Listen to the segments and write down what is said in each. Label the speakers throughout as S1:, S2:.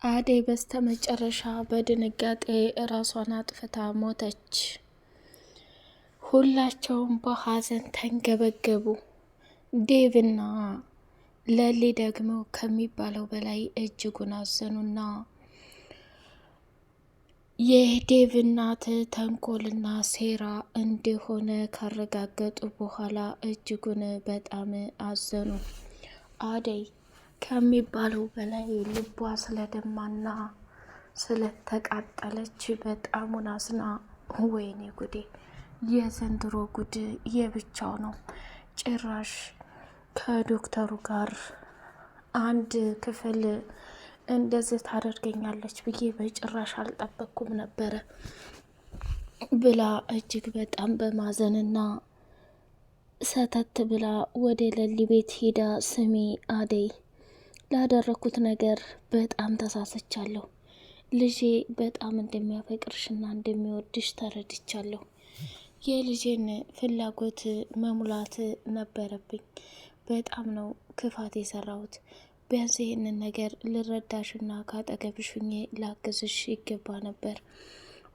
S1: አደይ በስተመጨረሻ በድንጋጤ ራሷን አጥፍታ ሞተች። ሁላቸውም በሀዘን ተንገበገቡ። ዴቭና ለሊ ደግሞ ከሚባለው በላይ እጅጉን አዘኑና የዴቭ እናት ተንኮልና ሴራ እንደሆነ ካረጋገጡ በኋላ እጅጉን በጣም አዘኑ። አደይ ከሚባለው በላይ ልቧ ስለደማና ስለተቃጠለች በጣሙን አዝና፣ ወይኔ ጉዴ! የዘንድሮ ጉድ የብቻው ነው። ጭራሽ ከዶክተሩ ጋር አንድ ክፍል እንደዚህ ታደርገኛለች ብዬ በጭራሽ አልጠበቅኩም ነበረ ብላ እጅግ በጣም በማዘንና ሰተት ብላ ወደ ለሊ ቤት ሄዳ ስሚ አደይ፣ ላደረኩት ነገር በጣም ተሳስቻለሁ። ልጄ በጣም እንደሚያፈቅርሽና እንደሚወድሽ ተረድቻለሁ። የልጄን ፍላጎት መሙላት ነበረብኝ። በጣም ነው ክፋት የሰራሁት። ቢያንስ ይህንን ነገር ልረዳሽና ካጠገብሽ ሁኜ ላግዝሽ ይገባ ነበር።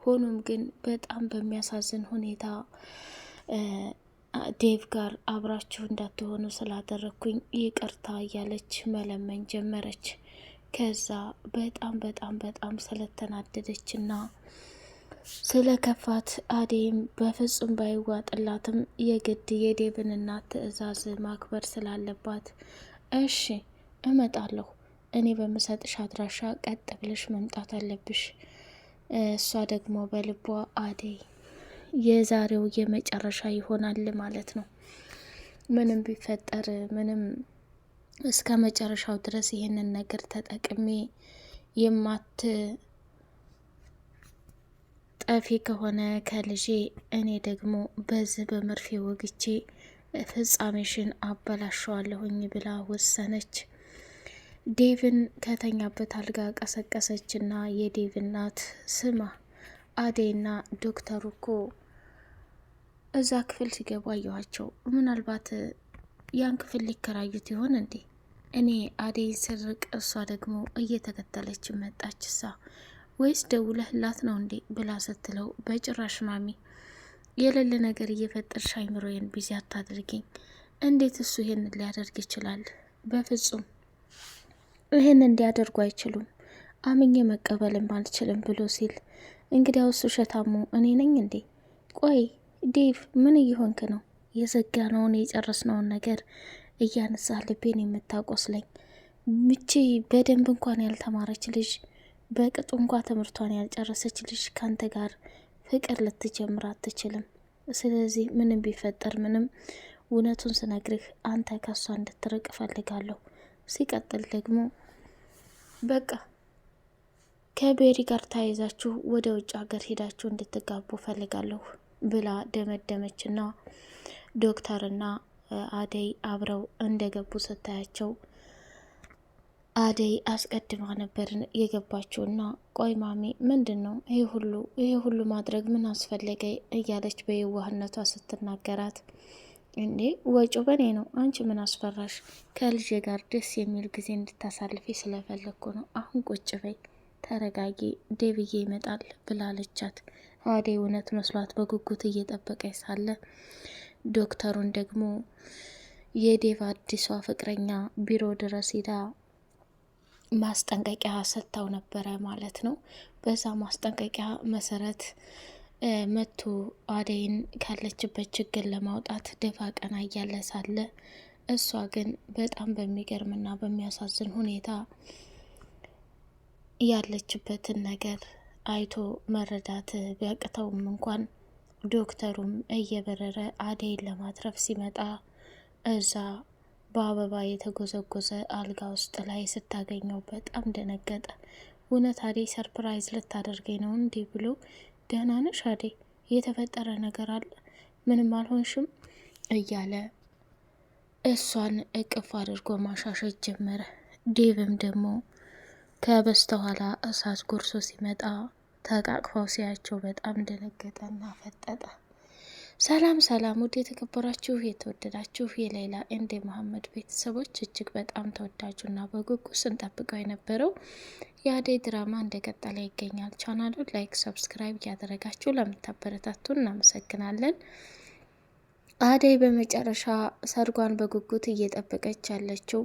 S1: ሆኖም ግን በጣም በሚያሳዝን ሁኔታ ዴቭ ጋር አብራችሁ እንዳትሆኑ ስላደረግኩኝ ይቅርታ እያለች መለመን ጀመረች። ከዛ በጣም በጣም በጣም ስለተናደደችና ስለ ከፋት አደይም በፍጹም ባይዋጥላትም የግድ የዴቭን እናት ትዕዛዝ ማክበር ስላለባት እሺ እመጣለሁ፣ እኔ በምሰጥሽ አድራሻ ቀጥ ብለሽ መምጣት አለብሽ። እሷ ደግሞ በልቧ አደይ የዛሬው የመጨረሻ ይሆናል ማለት ነው። ምንም ቢፈጠር ምንም እስከ መጨረሻው ድረስ ይህንን ነገር ተጠቅሜ የማት ጠፊ ከሆነ ከልጄ እኔ ደግሞ በዚህ በመርፌ ወግቼ ፍጻሜሽን አበላሸዋለሁኝ ብላ ወሰነች። ዴቭን ከተኛበት አልጋ ቀሰቀሰችና የዴቭ እናት ስማ አደይና ዶክተሩ እኮ እዛ ክፍል ሲገቡ አየኋቸው። ምናልባት ያን ክፍል ሊከራዩት ይሆን እንዴ? እኔ አደይን ስርቅ እሷ ደግሞ እየተከተለች መጣች ሳ ወይስ ደውለህላት ነው እንዴ ብላ ስትለው በጭራሽ ማሚ፣ የሌለ ነገር እየፈጠርሽ አይምሮዬን ቢዚ አታድርጊኝ። እንዴት እሱ ይሄንን ሊያደርግ ይችላል? በፍጹም ይሄን እንዲያደርጉ አይችሉም፣ አምኜ መቀበልም አልችልም ብሎ ሲል እንግዲያውስ ውሸታሙ እኔ ነኝ እንዴ? ቆይ ዴቭ ምን እየሆንክ ነው? የዘጋነውን የጨረስነውን ነገር እያነሳ ልቤን የምታቆስለኝ ምቺ በደንብ እንኳን ያልተማረች ልጅ፣ በቅጡ እንኳ ትምህርቷን ያልጨረሰች ልጅ ካንተ ጋር ፍቅር ልትጀምር አትችልም። ስለዚህ ምንም ቢፈጠር ምንም እውነቱን ስነግርህ አንተ ከሷ እንድትርቅ እፈልጋለሁ። ሲቀጥል ደግሞ በቃ ከቤሪ ጋር ተያይዛችሁ ወደ ውጭ ሀገር ሄዳችሁ እንድትጋቡ ፈልጋለሁ ብላ ደመደመችና ዶክተርና አደይ አብረው እንደገቡ ስታያቸው አደይ አስቀድማ ነበር የገባችውና ቆይ ማሚ ምንድን ነው ይሄ ሁሉ ማድረግ ምን አስፈለገ እያለች በየዋህነቷ ስትናገራት፣ እንዴ ወጪው በኔ ነው፣ አንቺ ምን አስፈራሽ? ከልጄ ጋር ደስ የሚል ጊዜ እንድታሳልፊ ስለፈለግኩ ነው። አሁን ቁጭ በይ ተረጋጊ፣ ዴብዬ ይመጣል ብላለቻት። አደይ እውነት መስሏት በጉጉት እየጠበቀች ሳለ ዶክተሩን ደግሞ የዴቭ አዲሷ ፍቅረኛ ቢሮ ድረስ ሄዳ ማስጠንቀቂያ ሰጥታው ነበረ ማለት ነው። በዛ ማስጠንቀቂያ መሰረት መቶ አደይን ካለችበት ችግር ለማውጣት ደፋ ቀና እያለ ሳለ እሷ ግን በጣም በሚገርምና በሚያሳዝን ሁኔታ ያለችበትን ነገር አይቶ መረዳት ቢያቅተውም እንኳን ዶክተሩም እየበረረ አደይን ለማትረፍ ሲመጣ እዛ በአበባ የተጎዘጎዘ አልጋ ውስጥ ላይ ስታገኘው በጣም ደነገጠ። እውነት አደይ ሰርፕራይዝ ልታደርገኝ ነው እንዲህ ብሎ፣ ደህና ነሽ አደይ? የተፈጠረ ነገር አለ? ምንም አልሆንሽም? እያለ እሷን እቅፍ አድርጎ ማሻሸት ጀመረ። ዴቭም ደግሞ ከበስተኋላ እሳት ጎርሶ ሲመጣ ተቃቅፈው ሲያቸው በጣም ደነገጠና ፈጠጠ። ሰላም ሰላም፣ ውድ የተከበራችሁ የተወደዳችሁ የሌላ ኤንድ መሐመድ ቤተሰቦች እጅግ በጣም ተወዳጁና በጉጉት ስንጠብቀው የነበረው የአደይ ድራማ እንደቀጠለ ይገኛል። ቻናሉን ላይክ፣ ሰብስክራይብ እያደረጋችሁ ለምታበረታቱን እናመሰግናለን። አደይ በመጨረሻ ሰርጓን በጉጉት እየጠበቀች ያለችው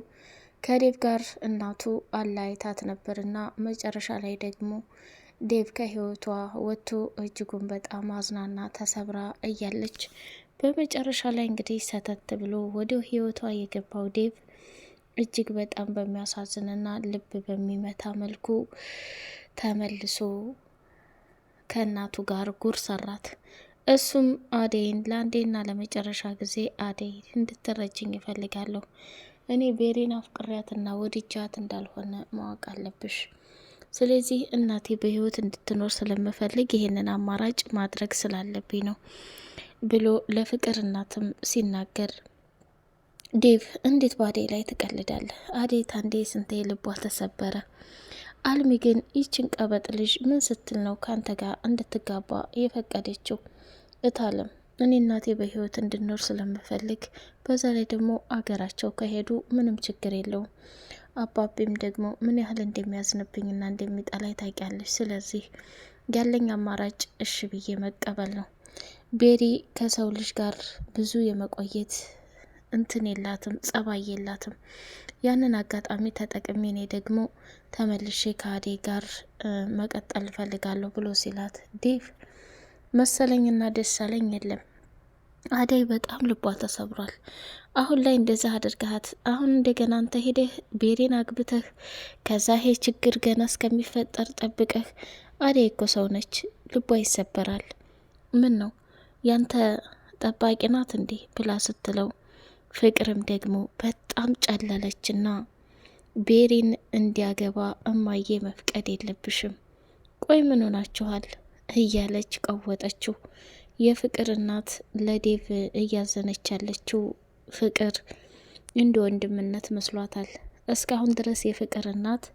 S1: ከዴቭ ጋር እናቱ አለያይታት ነበርና መጨረሻ ላይ ደግሞ ዴቭ ከህይወቷ ወጥቶ እጅጉን በጣም አዝናና ተሰብራ እያለች በመጨረሻ ላይ እንግዲህ ሰተት ብሎ ወደ ህይወቷ የገባው ዴቭ እጅግ በጣም በሚያሳዝንና ልብ በሚመታ መልኩ ተመልሶ ከእናቱ ጋር ጉር ሰራት። እሱም አደይን ለአንዴና ለመጨረሻ ጊዜ አደይ እንድትረጅኝ ይፈልጋለሁ። እኔ ቤሬን አፍቅሪያትና ወድጃት እንዳልሆነ ማወቅ አለብሽ። ስለዚህ እናቴ በህይወት እንድትኖር ስለምፈልግ ይሄንን አማራጭ ማድረግ ስላለብኝ ነው ብሎ ለፍቅር እናትም ሲናገር፣ ዴቭ እንዴት በአደይ ላይ ትቀልዳለህ? አደይ ታንዴ ስንቴ ልቧ ተሰበረ። አልሚ ግን ይችን ቀበጥ ልጅ ምን ስትል ነው ካንተ ጋር እንድትጋባ የፈቀደችው? እታለም እኔ እናቴ በህይወት እንድኖር ስለምፈልግ፣ በዛ ላይ ደግሞ አገራቸው ከሄዱ ምንም ችግር የለውም። አባቤም ደግሞ ምን ያህል እንደሚያዝንብኝና እንደሚጠላይ ታውቂያለሽ። ስለዚህ ያለኝ አማራጭ እሺ ብዬ መቀበል ነው። ቤሪ ከሰው ልጅ ጋር ብዙ የመቆየት እንትን የላትም፣ ጸባይ የላትም። ያንን አጋጣሚ ተጠቅሜ እኔ ደግሞ ተመልሼ ከአደይ ጋር መቀጠል እፈልጋለሁ ብሎ ሲላት፣ ዴቭ መሰለኝና ደስ አለኝ የለም አደይ በጣም ልቧ ተሰብሯል። አሁን ላይ እንደዛ አድርገሃት አሁን እንደገና አንተ ሄደህ ቤሬን አግብተህ ከዛ ሄ ችግር ገና እስከሚፈጠር ጠብቀህ፣ አደይ እኮ ሰው ነች፣ ልቧ ይሰበራል። ምን ነው ያንተ ጠባቂ ናት እንዴ ብላ ስትለው፣ ፍቅርም ደግሞ በጣም ጨለለችና ቤሬን እንዲያገባ እማዬ መፍቀድ የለብሽም፣ ቆይ ምን ሆናችኋል እያለች ቀወጠችው። የፍቅር እናት ለዴቭ እያዘነች ያለችው ፍቅር እንደ ወንድምነት መስሏታል። እስካሁን ድረስ የፍቅር እናት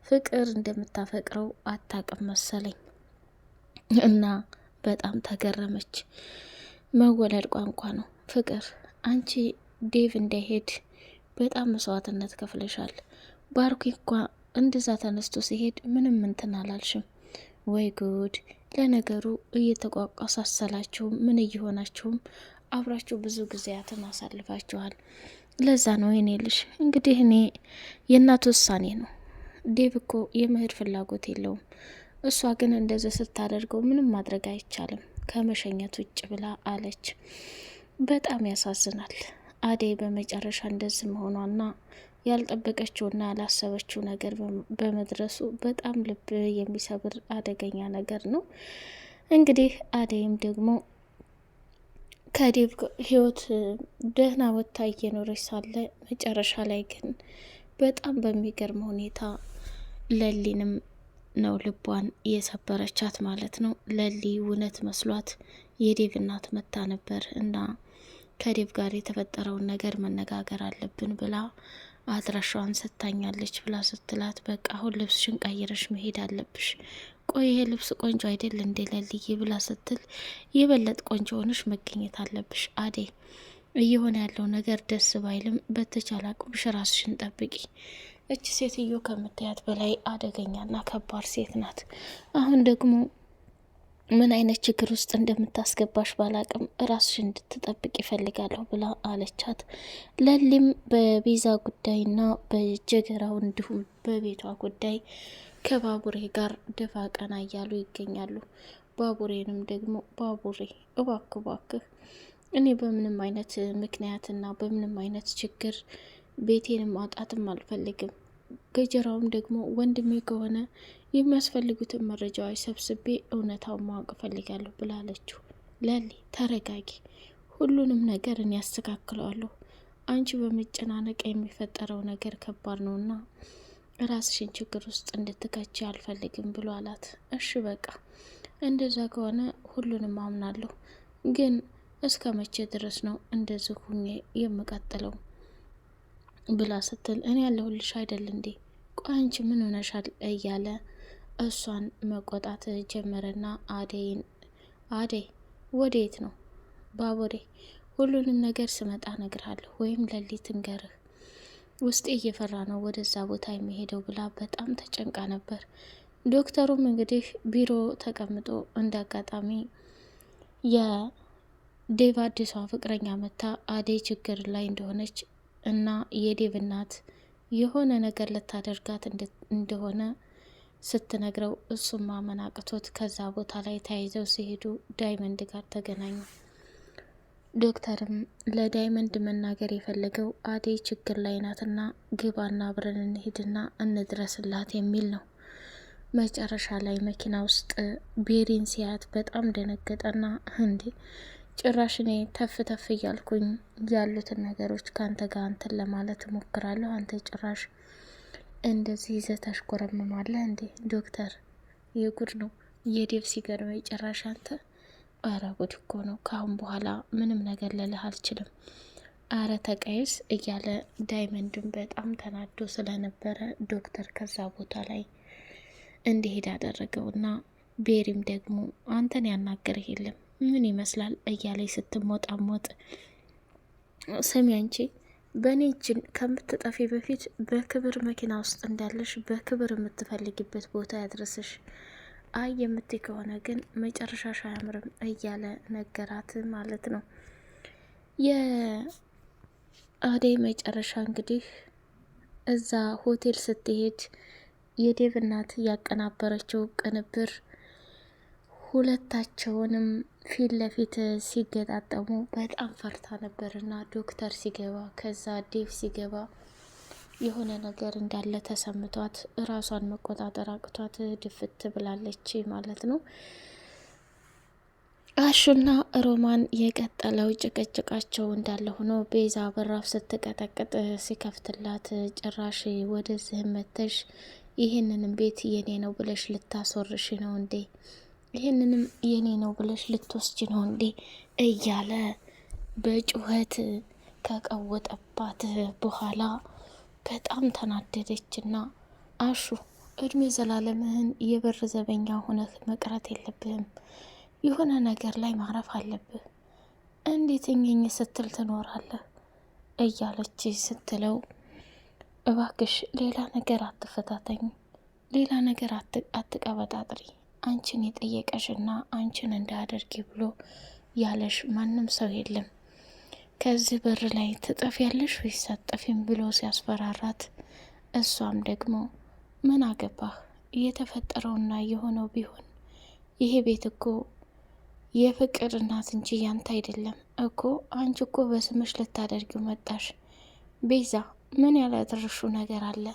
S1: ፍቅር እንደምታፈቅረው አታቅም መሰለኝ እና በጣም ተገረመች። መወለድ ቋንቋ ነው። ፍቅር አንቺ ዴቭ እንዳይሄድ በጣም መስዋዕትነት ከፍለሻል። ባርኩ እንኳ እንደዛ ተነስቶ ሲሄድ ምንም እንትን አላልሽም። ወይ ጉድ! ለነገሩ እየተቋቋሳሰላችሁም ምን እየሆናችሁም አብራችሁ ብዙ ጊዜያትን አሳልፋችኋል። ለዛ ነው የኔ ልጅ እንግዲህ እኔ የእናቱ ውሳኔ ነው። ዴቭ እኮ የመሄድ ፍላጎት የለውም። እሷ ግን እንደዚህ ስታደርገው ምንም ማድረግ አይቻልም ከመሸኘት ውጭ ብላ አለች። በጣም ያሳዝናል። አደይ በመጨረሻ እንደዚህ መሆኗና ያልጠበቀችውና ያላሰበችው ነገር በመድረሱ በጣም ልብ የሚሰብር አደገኛ ነገር ነው። እንግዲህ አደይም ደግሞ ከዴቭ ህይወት ደህና ወጥታ እየኖረች ሳለ መጨረሻ ላይ ግን በጣም በሚገርም ሁኔታ ለሊንም ነው ልቧን የሰበረቻት ማለት ነው። ለሊ እውነት መስሏት የዴቭ እናት መታ ነበር እና ከዴቭ ጋር የተፈጠረውን ነገር መነጋገር አለብን ብላ አድራሻዋን ሰጥታኛለች ብላ ስትላት፣ በቃ አሁን ልብስሽን ቀይረሽ መሄድ አለብሽ። ቆይ ይሄ ልብስ ቆንጆ አይደል እንዴ ለልዬ ብላ ስትል፣ የበለጥ ቆንጆ ሆነሽ መገኘት አለብሽ አደይ። እየሆነ ያለው ነገር ደስ ባይልም በተቻለ አቅምሽ ራስሽን ጠብቂ። እች ሴትዮ ከምታያት በላይ አደገኛና ከባድ ሴት ናት። አሁን ደግሞ ምን አይነት ችግር ውስጥ እንደምታስገባሽ ባላቅም ራስሽ እንድትጠብቅ ይፈልጋለሁ ብላ አለቻት። ለሊም በቤዛ ጉዳይና በጀገራው እንዲሁም በቤቷ ጉዳይ ከባቡሬ ጋር ደፋ ቀና እያሉ ይገኛሉ። ባቡሬንም ደግሞ ባቡሬ እባክህ እኔ በምንም አይነት ምክንያትና በምንም አይነት ችግር ቤቴንም ማውጣትም አልፈልግም። ገጀራውም ደግሞ ወንድሜ ከሆነ የሚያስፈልጉትን መረጃዎች ሰብስቤ እውነታውን ማወቅ እፈልጋለሁ ብላለችው። ለሊ ተረጋጊ፣ ሁሉንም ነገር እኔ ያስተካክለዋለሁ። አንቺ በመጨናነቅ የሚፈጠረው ነገር ከባድ ነውና ራስሽን ችግር ውስጥ እንድትከቺ አልፈልግም ብሎ አላት። እሺ በቃ እንደዛ ከሆነ ሁሉንም አምናለሁ፣ ግን እስከ መቼ ድረስ ነው እንደዚህ ሁኜ የምቀጥለው ብላ ስትል፣ እኔ ያለሁልሽ አይደል እንዴ? ቆይ አንቺ ምን ሆነሻል? እያለ እሷን መቆጣት ጀመረና አደይ ወዴት ነው ባቡሬ ሁሉንም ነገር ስመጣ እነግርሃለሁ፣ ወይም ለሊት እንገርህ። ውስጤ እየፈራ ነው ወደዛ ቦታ የሚሄደው ብላ በጣም ተጨንቃ ነበር። ዶክተሩም እንግዲህ ቢሮ ተቀምጦ እንደ አጋጣሚ የዴቭ አዲሷ ፍቅረኛ መታ አደይ ችግር ላይ እንደሆነች እና የዴቭ እናት የሆነ ነገር ልታደርጋት እንደሆነ ስትነግረው እሱም ማመን አቅቶት ከዛ ቦታ ላይ ተያይዘው ሲሄዱ ዳይመንድ ጋር ተገናኙ። ዶክተርም ለዳይመንድ መናገር የፈለገው አደይ ችግር ላይ ናትና ግባና አብረን እንሂድና እንድረስላት የሚል ነው። መጨረሻ ላይ መኪና ውስጥ ቤሪን ሲያት በጣም ደነገጠና እንዴ ጭራሽ እኔ ተፍ ተፍ እያልኩኝ ያሉትን ነገሮች ከአንተ ጋር አንተን ለማለት እሞክራለሁ፣ አንተ ጭራሽ እንደዚህ ይዘህ ታሽኮረምማለህ እንዴ? ዶክተር የጉድ ነው የዴቭ ሲገርመኝ ጭራሽ አንተ። አረ ጉድ እኮ ነው። ካሁን በኋላ ምንም ነገር ልልህ አልችልም። አረ ተቀይስ እያለ ዳይመንድን በጣም ተናዶ ስለነበረ ዶክተር ከዛ ቦታ ላይ እንዲሄድ አደረገውና ቤሪም ደግሞ አንተን ያናገርህ የለም ምን ይመስላል እያለች ስትሞጣሞጥ፣ ስሚ አንቺ በእኔ እጅን ከምትጠፊ በፊት በክብር መኪና ውስጥ እንዳለሽ በክብር የምትፈልጊበት ቦታ ያድረስሽ፣ አይ የምትይ ከሆነ ግን መጨረሻሽ አያምርም እያለ ነገራት ማለት ነው። የአደይ መጨረሻ እንግዲህ እዛ ሆቴል ስትሄድ የዴቭ እናት ያቀናበረችው ቅንብር ሁለታቸውንም ፊት ለፊት ሲገጣጠሙ በጣም ፈርታ ነበርና ዶክተር ሲገባ ከዛ ዴቭ ሲገባ የሆነ ነገር እንዳለ ተሰምቷት ራሷን መቆጣጠር አቅቷት ድፍት ብላለች ማለት ነው። አሹና ሮማን የቀጠለው ጭቅጭቃቸው እንዳለ ሆኖ ቤዛ በራፍ ስትቀጠቅጥ ሲከፍትላት ጭራሽ ወደዚህ መተሽ ይህንንም ቤት የኔ ነው ብለሽ ልታስወርሽ ነው እንዴ? ይህንንም የኔ ነው ብለሽ ልትወስጅ ነው እንዴ? እያለ በጩኸት ከቀወጠባት በኋላ በጣም ተናደደችና አሹ እድሜ ዘላለምህን የበር ዘበኛ ሆነህ መቅረት የለብህም፣ የሆነ ነገር ላይ ማረፍ አለብህ። እንዴት እኝኝ ስትል ትኖራለህ? እያለች ስትለው እባክሽ ሌላ ነገር አትፈታተኝ፣ ሌላ ነገር አትቀበጣጥሪ፣ አንቺን የጠየቀሽና አንቺን እንዳያደርጊ ብሎ ያለሽ ማንም ሰው የለም። ከዚህ በር ላይ ትጠፊያለሽ ወይስ አትጠፊም ብሎ ሲያስፈራራት፣ እሷም ደግሞ ምን አገባህ የተፈጠረውና የሆነው ቢሆን ይሄ ቤት እኮ የፍቅር እናት እንጂ ያንተ አይደለም እኮ፣ አንቺ እኮ በስምሽ ልታደርጊው መጣሽ። ቤዛ ምን ያላደረሹ ነገር አለ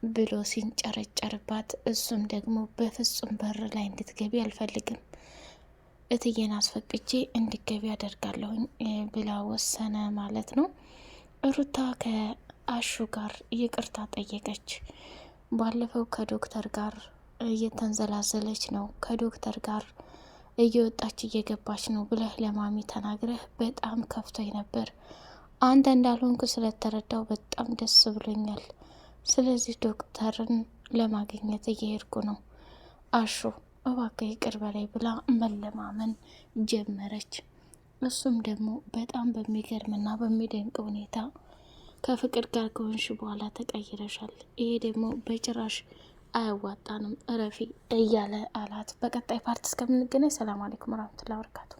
S1: ብሎ ሲንጨረጨርባት፣ እሱም ደግሞ በፍጹም በር ላይ እንድትገቢ አልፈልግም፣ እትዬን አስፈቅጄ እንድገቢ አደርጋለሁኝ ብላ ወሰነ ማለት ነው። ሩታ ከአሹ ጋር ይቅርታ ጠየቀች። ባለፈው ከዶክተር ጋር እየተንዘላዘለች ነው፣ ከዶክተር ጋር እየወጣች እየገባች ነው ብለህ ለማሚ ተናግረህ በጣም ከፍቶኝ ነበር። አንተ እንዳልሆንኩ ስለተረዳው በጣም ደስ ብሎኛል። ስለዚህ ዶክተርን ለማግኘት እየሄድኩ ነው። አሹ እባክህ ይቅር በላይ ብላ መለማመን ጀመረች። እሱም ደግሞ በጣም በሚገርምና በሚደንቅ ሁኔታ ከፍቅር ጋር ከሆንሽ በኋላ ተቀይረሻል፣ ይሄ ደግሞ በጭራሽ አያዋጣንም እረፊ እያለ አላት። በቀጣይ ፓርት እስከምንገናኝ ሰላም አለይኩም ወራህመቱላሂ ወበረካቱ።